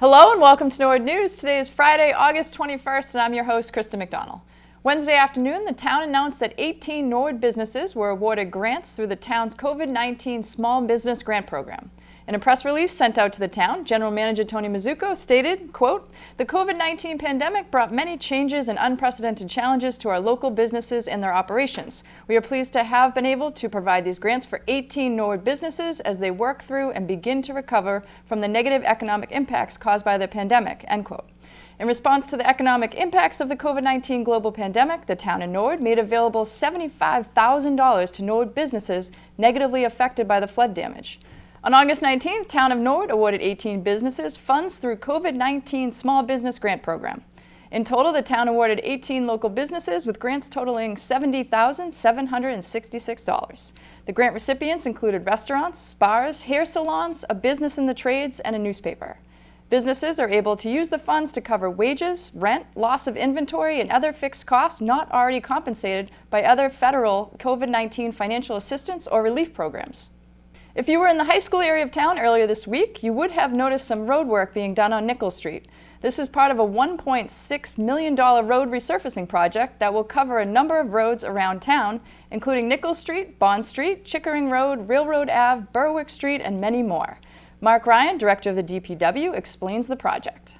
Hello and welcome to Norwood News. Today is Friday, August 21st, and I'm your host, Krista McDonald. Wednesday afternoon, the town announced that 18 Norwood businesses were awarded grants through the town's COVID-19 Small Business Grant Program. In a press release sent out to the town, General Manager Tony Mazzucco stated, quote, "The COVID-19 pandemic brought many changes and unprecedented challenges to our local businesses and their operations. We are pleased to have been able to provide these grants for 18 Norwood businesses as they work through and begin to recover from the negative economic impacts caused by the pandemic," end quote. In response to the economic impacts of the COVID-19 global pandemic, the town of Norwood made available $75,000 to Norwood businesses negatively affected by the flood damage. On August 19th, Town of Norwood awarded 18 businesses funds through COVID-19 Small Business Grant Program. In total, the town awarded 18 local businesses with grants totaling $70,766. The grant recipients included restaurants, spas, hair salons, a business in the trades, and a newspaper. Businesses are able to use the funds to cover wages, rent, loss of inventory, and other fixed costs not already compensated by other federal COVID-19 financial assistance or relief programs. If you were in the high school area of town earlier this week, you would have noticed some road work being done on Nickel Street. This is part of a $1.6 million road resurfacing project that will cover a number of roads around town, including Nickel Street, Bond Street, Chickering Road, Railroad Ave, Berwick Street, and many more. Mark Ryan, Director of the DPW, explains the project.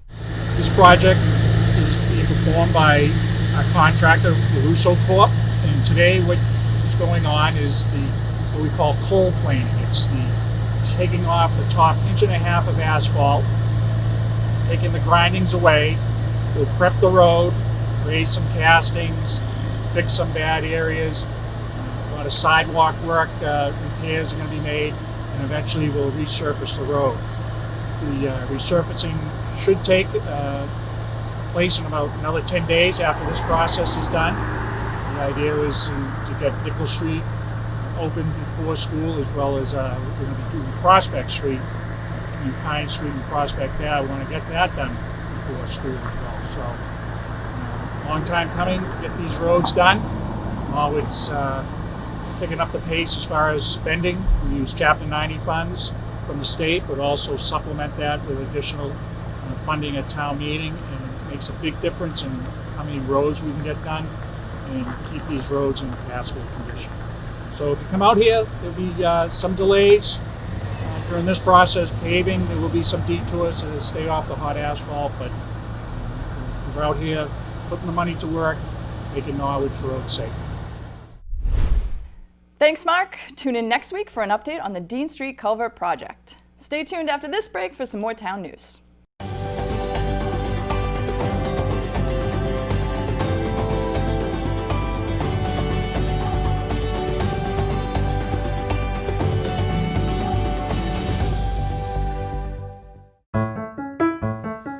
This project is being performed by our contractor, LaRusso Corp. And today what is going on is what we call coal planing. It's the taking off the top inch and a half of asphalt, taking the grindings away. We'll prep the road, raise some castings, fix some bad areas. A lot of sidewalk work, repairs are going to be made, and eventually we'll resurface the road. The resurfacing should take place in about another 10 days after this process is done. The idea is to get Nickel Street open before school, as well as we're going to be doing Prospect Street, between Pine Street and Prospect there. I want to get that done before school as well. So, long time coming to get these roads done. It's picking up the pace as far as spending. We use Chapter 90 funds from the state, but also supplement that with additional funding at town meeting, and it makes a big difference in how many roads we can get done and keep these roads in passable condition. So if you come out here, there'll be some delays during this process, paving. There will be some detours to stay off the hot asphalt, but we're out here putting the money to work, making Norwood Road safe. Thanks, Mark. Tune in next week for an update on the Dean Street Culvert project. Stay tuned after this break for some more town news.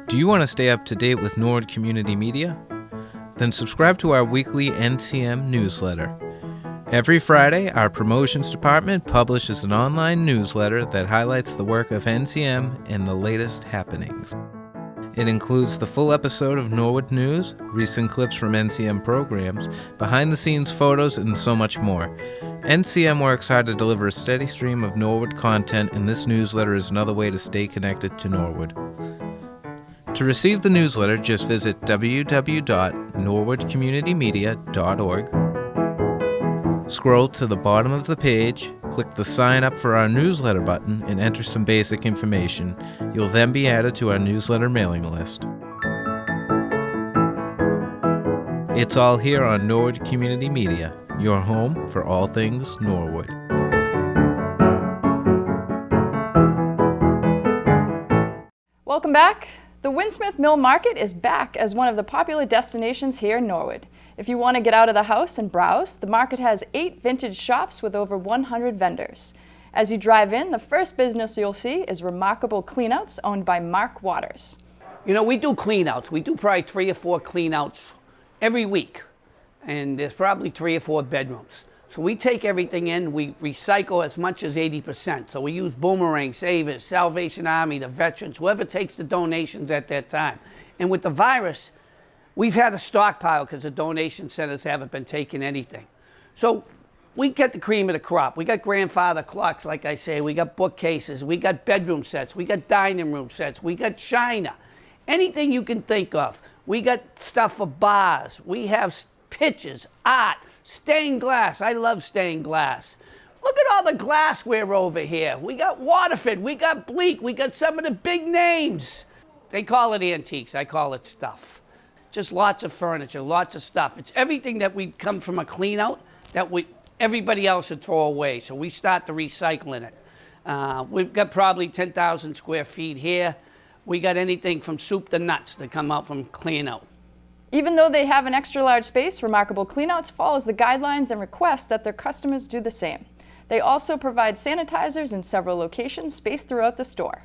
Do you want to stay up to date with Norwood Community Media? Then subscribe to our weekly NCM newsletter. Every Friday, our promotions department publishes an online newsletter that highlights the work of NCM and the latest happenings. It includes the full episode of Norwood News, recent clips from NCM programs, behind-the-scenes photos, and so much more. NCM works hard to deliver a steady stream of Norwood content, and this newsletter is another way to stay connected to Norwood. To receive the newsletter, just visit www.norwoodcommunitymedia.org. Scroll to the bottom of the page, click the Sign Up for Our Newsletter button, and enter some basic information. You'll then be added to our newsletter mailing list. It's all here on Norwood Community Media, your home for all things Norwood. Welcome back. The Winsmith Mill Market is back as one of the popular destinations here in Norwood. If you want to get out of the house and browse, the market has 8 vintage shops with over 100 vendors. As you drive in, the first business you'll see is Remarkable Cleanouts, owned by Mark Waters. You know, we do cleanouts. We do probably 3 or 4 cleanouts every week, and there's probably 3 or 4 bedrooms. So we take everything in, we recycle as much as 80%. So we use Boomerang, Savers, Salvation Army, the veterans, whoever takes the donations at that time. And with the virus, we've had a stockpile because the donation centers haven't been taking anything. So we get the cream of the crop. We got grandfather clocks, like I say. We got bookcases. We got bedroom sets. We got dining room sets. We got china. Anything you can think of. We got stuff for bars. We have pictures, art, stained glass. I love stained glass. Look at all the glassware over here. We got Waterford. We got Bleak. We got some of the big names. They call it antiques. I call it stuff. Just lots of furniture, lots of stuff. It's everything that we come from a clean out that everybody else would throw away. So we start the recycling it. We've got probably 10,000 square feet here. We got anything from soup to nuts that come out from clean out. Even though they have an extra large space, Remarkable Cleanouts follows the guidelines and requests that their customers do the same. They also provide sanitizers in several locations spaced throughout the store.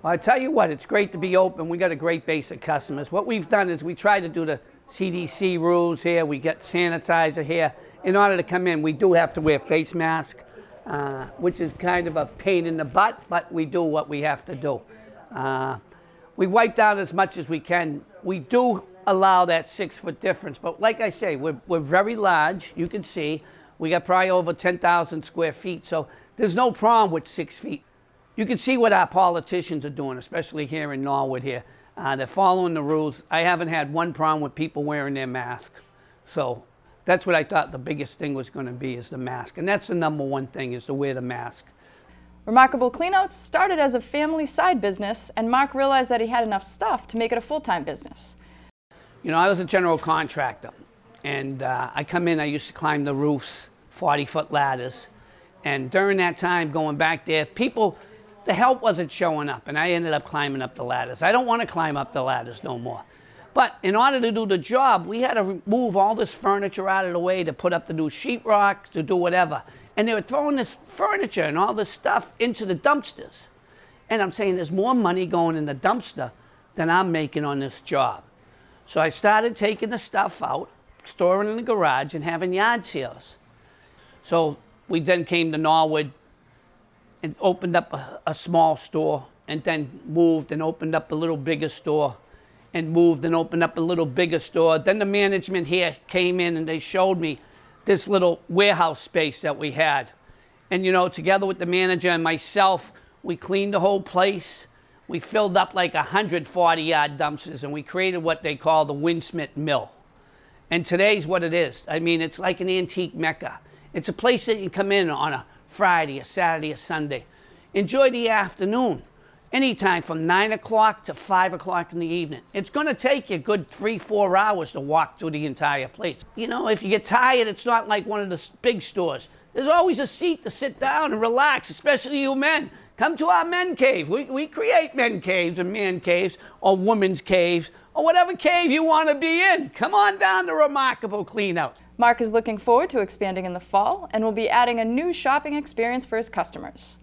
Well, I tell you what, it's great to be open. We got a great base of customers. What we've done is we try to do the CDC rules here. We get sanitizer here. In order to come in, we do have to wear face mask, which is kind of a pain in the butt, but we do what we have to do. We wipe down as much as we can. We do allow that 6-foot difference, but like I say, we're very large. You can see we got probably over 10,000 square feet, so there's no problem with 6 feet. You can see what our politicians are doing, especially here in Norwood here. They're following the rules. I haven't had one problem with people wearing their mask. So that's what I thought the biggest thing was going to be, is the mask. And that's the number one thing, is to wear the mask. Remarkable Cleanouts started as a family side business, and Mark realized that he had enough stuff to make it a full-time business. You know, I was a general contractor, and I come in, I used to climb the roofs, 40-foot ladders. And during that time, going back there, the help wasn't showing up, and I ended up climbing up the ladders. I don't want to climb up the ladders no more. But in order to do the job, we had to move all this furniture out of the way to put up the new sheetrock, to do whatever. And they were throwing this furniture and all this stuff into the dumpsters. And I'm saying there's more money going in the dumpster than I'm making on this job. So I started taking the stuff out, storing it in the garage, and having yard sales. So we then came to Norwood and opened up a small store, and then moved and opened up a little bigger store, and moved and opened up a little bigger store. Then the management here came in and they showed me this little warehouse space that we had. And you know, together with the manager and myself, we cleaned the whole place. We filled up like 140-yard dumpsters, and we created what they call the Winsmith Mill. And today's what it is. I mean, it's like an antique mecca. It's a place that you come in on a Friday, a Saturday, a Sunday. Enjoy the afternoon, anytime from 9 o'clock to 5 o'clock in the evening. It's going to take you a good 3-4 hours to walk through the entire place. You know, if you get tired, it's not like one of the big stores. There's always a seat to sit down and relax, especially you men. Come to our men cave. We create men caves and man caves, or women's caves, or whatever cave you want to be in. Come on down to Remarkable Cleanout. Mark is looking forward to expanding in the fall and will be adding a new shopping experience for his customers.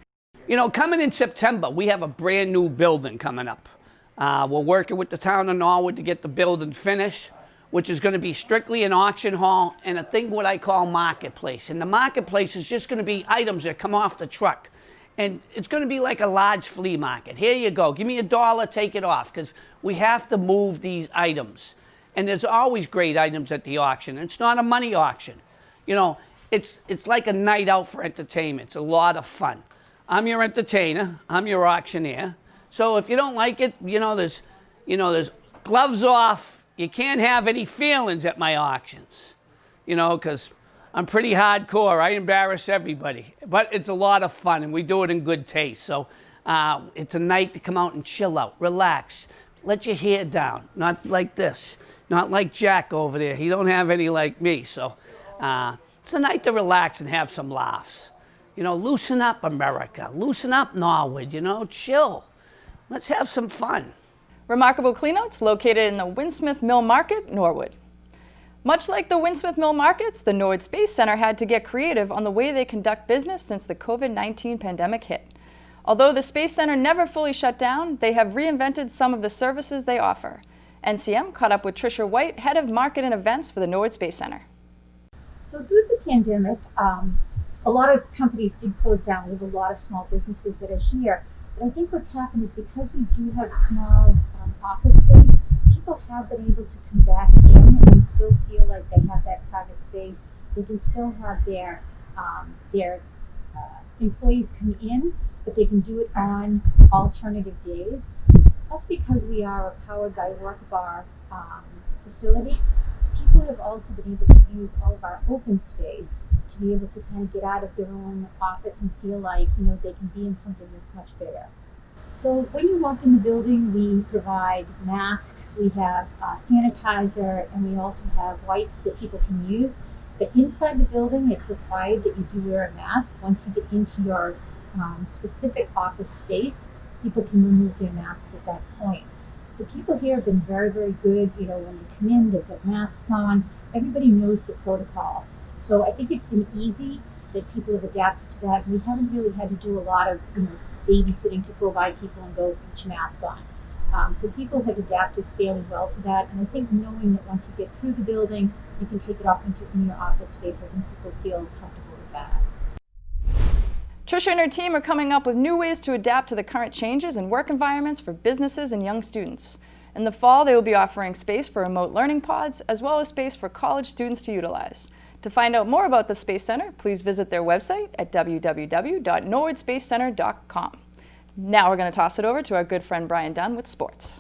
You know, coming in September, we have a brand new building coming up. We're working with the town of Norwood to get the building finished, which is going to be strictly an auction hall and a thing what I call marketplace. And the marketplace is just going to be items that come off the truck. And it's going to be like a large flea market. Here you go. Give me $1, take it off, because we have to move these items. And there's always great items at the auction. It's not a money auction. You know, it's like a night out for entertainment. It's a lot of fun. I'm your entertainer. I'm your auctioneer. So if you don't like it, there's gloves off. You can't have any feelings at my auctions, because I'm pretty hardcore. I embarrass everybody. But it's a lot of fun, and we do it in good taste. So it's a night to come out and chill out, relax, let your hair down, not like this. Not like Jack over there. He don't have any like me. So it's a night to relax and have some laughs. Loosen up, America. Loosen up, Norwood. Chill. Let's have some fun. Remarkable Cleanouts, located in the Winsmith Mill Market, Norwood. Much like the Winsmith Mill Markets, the Norwood Space Center had to get creative on the way they conduct business since the COVID-19 pandemic hit. Although the Space Center never fully shut down, they have reinvented some of the services they offer. NCM caught up with Tricia White, head of market and events for the Norwood Space Center. So due to the pandemic, a lot of companies did close down. We have a lot of small businesses that are here. But I think what's happened is because we do have small office space, people have been able to come back in and still feel like they have that private space. They can still have their Their employees come in, but they can do it on alternative days. Plus, because we are a powered by work bar facility, people have also been able to use all of our open space to be able to kind of get out of their own office and feel like, they can be in something that's much bigger. So when you walk in the building, we provide masks, we have sanitizer, and we also have wipes that people can use. But inside the building, it's required that you do wear a mask. Once you get into your specific office space, people can remove their masks at that point. The people here have been very, very good. When they come in, they've got masks on. Everybody knows the protocol. So I think it's been easy that people have adapted to that. We haven't really had to do a lot of, babysitting to go by people and go put your mask on. So people have adapted fairly well to that. And I think knowing that once you get through the building, you can take it off into in your office space, I think people feel comfortable with that. Tricia and her team are coming up with new ways to adapt to the current changes in work environments for businesses and young students. In the fall, they will be offering space for remote learning pods, as well as space for college students to utilize. To find out more about the Space Center, please visit their website at www.norwoodspacecenter.com. Now we're going to toss it over to our good friend Brian Dunn with sports.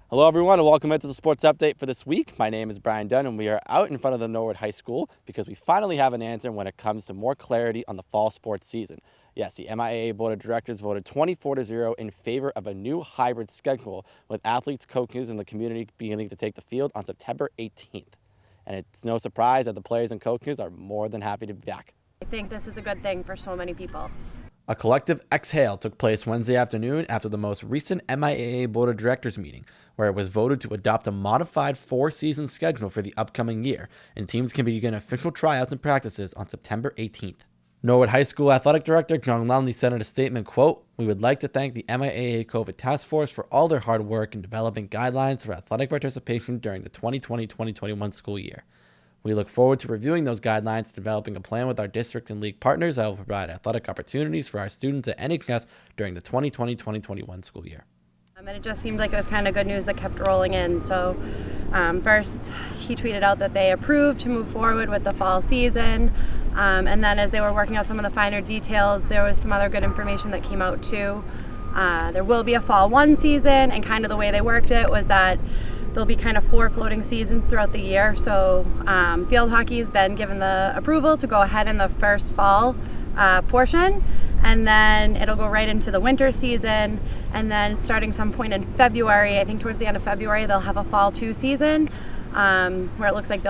Hello everyone and welcome into the sports update for this week. My name is Brian Dunn and we are out in front of the Norwood High School because we finally have an answer when it comes to more clarity on the fall sports season. Yes, the MIAA Board of Directors voted 24-0 in favor of a new hybrid schedule with athletes, coaches, and the community beginning to take the field on September 18th. And it's no surprise that the players and coaches are more than happy to be back. I think this is a good thing for so many people. A collective exhale took place Wednesday afternoon after the most recent MIAA Board of Directors meeting, where it was voted to adopt a modified 4-season schedule for the upcoming year, and teams can begin official tryouts and practices on September 18th. Norwood High School Athletic Director John Lowney said in a statement, quote, "We would like to thank the MIAA COVID Task Force for all their hard work in developing guidelines for athletic participation during the 2020-2021 school year. We look forward to reviewing those guidelines and developing a plan with our district and league partners that will provide athletic opportunities for our students at NHS during the 2020-2021 school year." And it just seemed like it was kind of good news that kept rolling in. So first, he tweeted out that they approved to move forward with the fall season. And then as they were working out some of the finer details, there was some other good information that came out too. There will be a fall 1 season, and kind of the way they worked it was that there'll be kind of 4 floating seasons throughout the year. So field hockey has been given the approval to go ahead in the first fall portion, and then it'll go right into the winter season. And then starting some point in February, I think towards the end of February, they'll have a fall 2 season where it looks like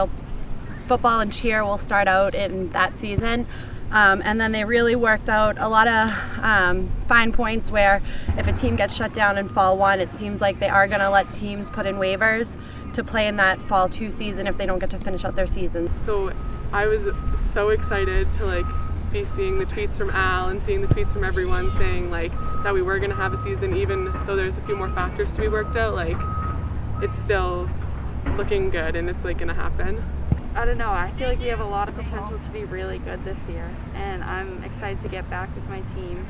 football and cheer will start out in that season. And then they really worked out a lot of fine points where if a team gets shut down in fall 1, it seems like they are going to let teams put in waivers to play in that fall 2 season if they don't get to finish out their season. So I was so excited to be seeing the tweets from Al and seeing the tweets from everyone saying that we were going to have a season, even though there's a few more factors to be worked out. It's still looking good and it's going to happen. I don't know, I feel like we have a lot of potential to be really good this year, and I'm excited to get back with my team,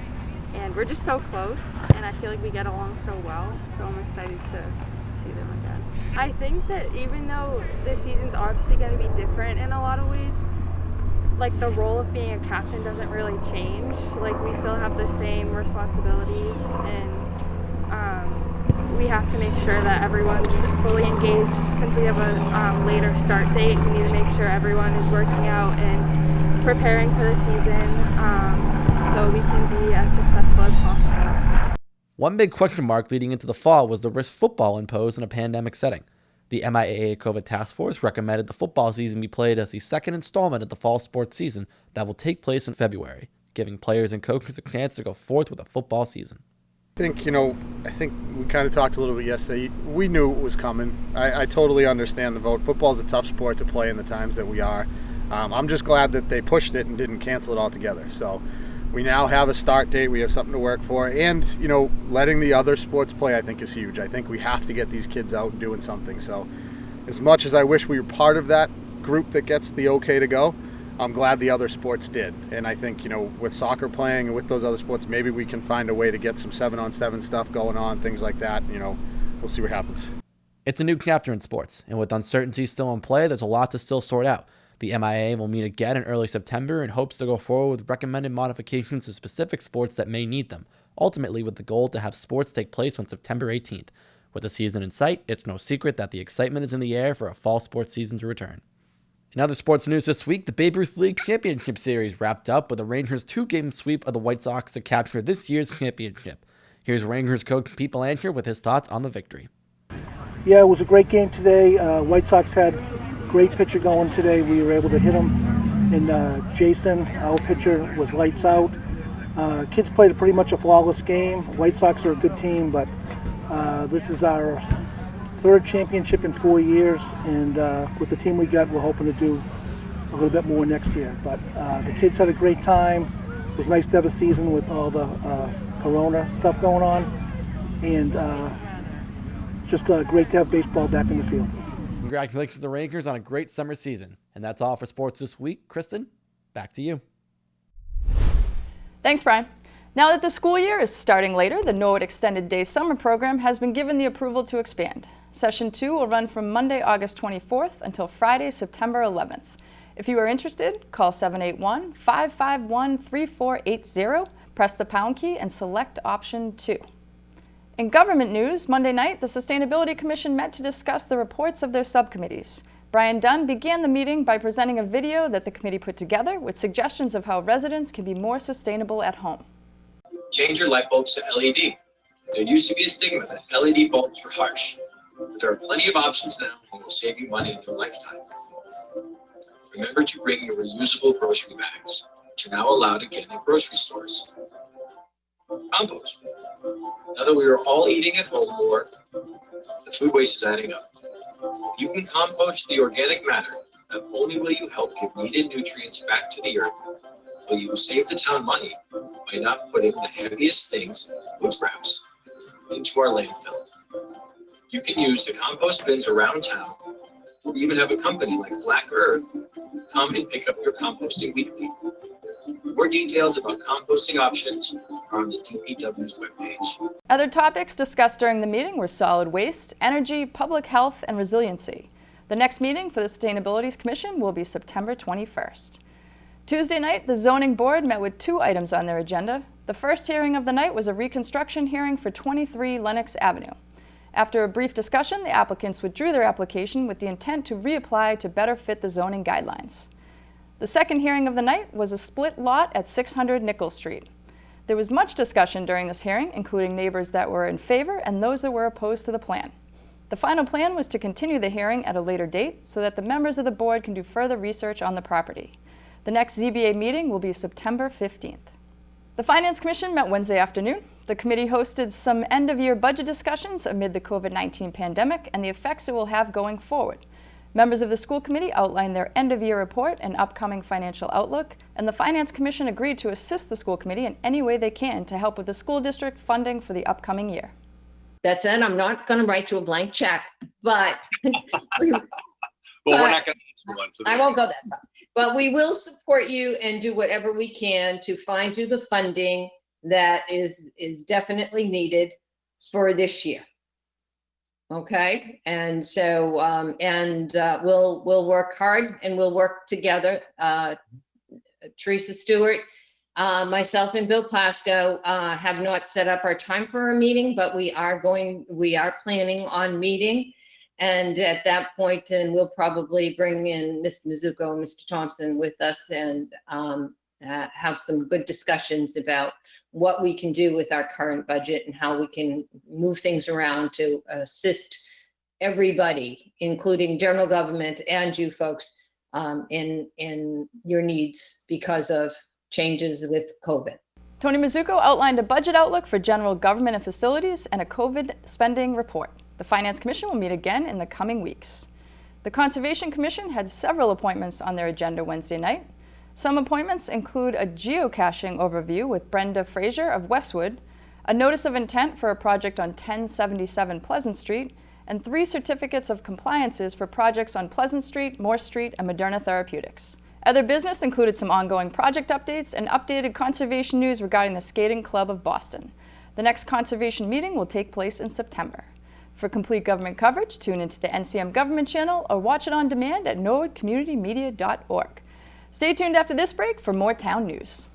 and we're just so close, and I feel like we get along so well, so I'm excited to see them again. I think that even though this season's obviously going to be different in a lot of ways, the role of being a captain doesn't really change. We still have the same responsibilities, and we have to make sure that everyone's fully engaged. Since we have a later start date, we need to make sure everyone is working out and preparing for the season so we can be as successful as possible. One big question mark leading into the fall was the risk football imposed in a pandemic setting. The MIAA COVID Task Force recommended the football season be played as the second installment of the fall sports season that will take place in February, giving players and coaches a chance to go forth with a football season. I think we kind of talked a little bit yesterday. We knew it was coming. I totally understand the vote. Football's a tough sport to play in the times that we are. I'm just glad that they pushed it and didn't cancel it altogether. So we now have a start date. We have something to work for. And, letting the other sports play, I think, is huge. I think we have to get these kids out and doing something. So as much as I wish we were part of that group that gets the okay to go, I'm glad the other sports did. And I think, with soccer playing and with those other sports, maybe we can find a way to get some 7-on-7 stuff going on, things like that. We'll see what happens. It's a new chapter in sports, and with uncertainty still in play, there's a lot to still sort out. The MIAA will meet again in early September and hopes to go forward with recommended modifications to specific sports that may need them, ultimately with the goal to have sports take place on September 18th. With the season in sight, it's no secret that the excitement is in the air for a fall sports season to return. In other sports news this week, the Babe Ruth League Championship Series wrapped up with the Rangers' 2-game sweep of the White Sox to capture this year's championship. Here's Rangers coach Pete Belanger with his thoughts on the victory. Yeah, it was a great game today. White Sox had great pitcher going today. We were able to hit him. And Jason, our pitcher, was lights out. Kids played pretty much a flawless game. White Sox are a good team, but this is our third championship in 4 years. And with the team we got, we're hoping to do a little bit more next year. But the kids had a great time. It was nice to have a season with all the Corona stuff going on. And just great to have baseball back in the field. Congratulations to the Rangers on a great summer season. And that's all for sports this week. Kristen, back to you. Thanks, Brian. Now that the school year is starting later, the Norwood Extended Day Summer Program has been given the approval to expand. Session 2 will run from Monday, August 24th until Friday, September 11th. If you are interested, call 781-551-3480, press the pound key, and select option 2. In government news, Monday night, the Sustainability Commission met to discuss the reports of their subcommittees. Brian Dunn began the meeting by presenting a video that the committee put together with suggestions of how residents can be more sustainable at home. Change your light bulbs to LED. There used to be a stigma that LED bulbs were harsh, but there are plenty of options now that will save you money in your lifetime. Remember to bring your reusable grocery bags, which are now allowed again in grocery stores. Compost. Now that we are all eating at home more, the food waste is adding up. If you can compost the organic matter, not only will you help give needed nutrients back to the earth, but you will save the town money by not putting the heaviest things, food scraps, into our landfill. You can use the compost bins around town, or even have a company like Black Earth come and pick up your composting weekly. More details about composting options are on the DPW's webpage. Other topics discussed during the meeting were solid waste, energy, public health, and resiliency. The next meeting for the Sustainability Commission will be September 21st. Tuesday night, the Zoning Board met with 2 items on their agenda. The first hearing of the night was a reconstruction hearing for 23 Lenox Avenue. After a brief discussion, the applicants withdrew their application with the intent to reapply to better fit the zoning guidelines. The second hearing of the night was a split lot at 600 Nichols Street. There was much discussion during this hearing, including neighbors that were in favor and those that were opposed to the plan. The final plan was to continue the hearing at a later date so that the members of the board can do further research on the property. The next ZBA meeting will be September 15th. The Finance Commission met Wednesday afternoon. The committee hosted some end-of-year budget discussions amid the COVID-19 pandemic and the effects it will have going forward. Members of the school committee outlined their end-of-year report and upcoming financial outlook, and the Finance Commission agreed to assist the school committee in any way they can to help with the school district funding for the upcoming year. That said, I'm not going to write you a blank check, but we're not going to one. So I won't go that far. But we will support you and do whatever we can to find you the funding that is definitely needed for this year. Okay, and so we'll work hard and we'll work together. Teresa Stewart, myself, and Bill Plasko have not set up our time for a meeting, but we are planning on meeting. And at that point, and we'll probably bring in Mr. Mizuko and Mr. Thompson with us and have some good discussions about what we can do with our current budget and how we can move things around to assist everybody, including general government and you folks, in your needs because of changes with COVID. Tony Mizuko outlined a budget outlook for general government and facilities and a COVID spending report. The Finance Commission will meet again in the coming weeks. The Conservation Commission had several appointments on their agenda Wednesday night. Some appointments include a geocaching overview with Brenda Frazier of Westwood, a notice of intent for a project on 1077 Pleasant Street, and 3 certificates of compliances for projects on Pleasant Street, Morse Street, and Moderna Therapeutics. Other business included some ongoing project updates and updated conservation news regarding the Skating Club of Boston. The next conservation meeting will take place in September. For complete government coverage, tune into the NCM Government Channel or watch it on demand at norwoodcommunitymedia.org. Stay tuned after this break for more town news.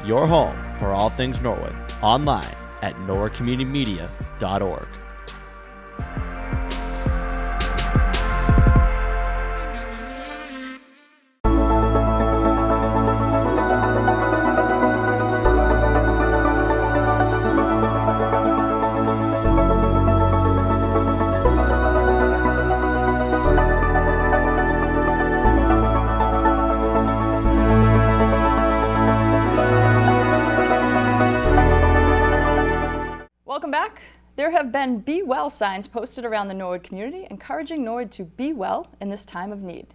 Your home for all things Norwood, online at norwoodcommunitymedia.org. Welcome back. There have been Be Well signs posted around the Norwood community encouraging Norwood to be well in this time of need.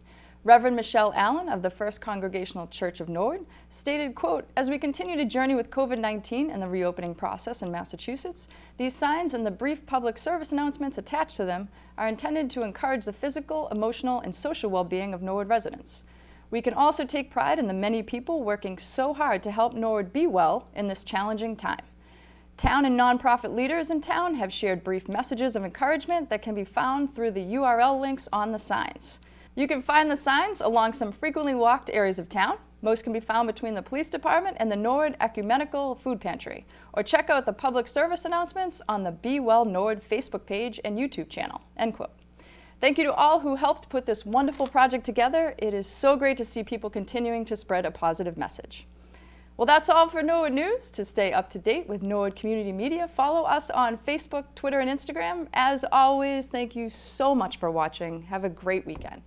Reverend Michelle Allen of the First Congregational Church of Norwood stated, quote, "As we continue to journey with COVID-19 and the reopening process in Massachusetts, these signs and the brief public service announcements attached to them are intended to encourage the physical, emotional, and social well-being of Norwood residents. We can also take pride in the many people working so hard to help Norwood be well in this challenging time. Town and nonprofit leaders in town have shared brief messages of encouragement that can be found through the URL links on the signs. You can find the signs along some frequently walked areas of town. Most can be found between the police department and the Norwood Ecumenical Food Pantry, or check out the public service announcements on the Be Well Norwood Facebook page and YouTube channel," end quote. Thank you to all who helped put this wonderful project together. It is so great to see people continuing to spread a positive message. Well, that's all for Norwood News. To stay up to date with Norwood Community Media, follow us on Facebook, Twitter, and Instagram. As always, thank you so much for watching. Have a great weekend.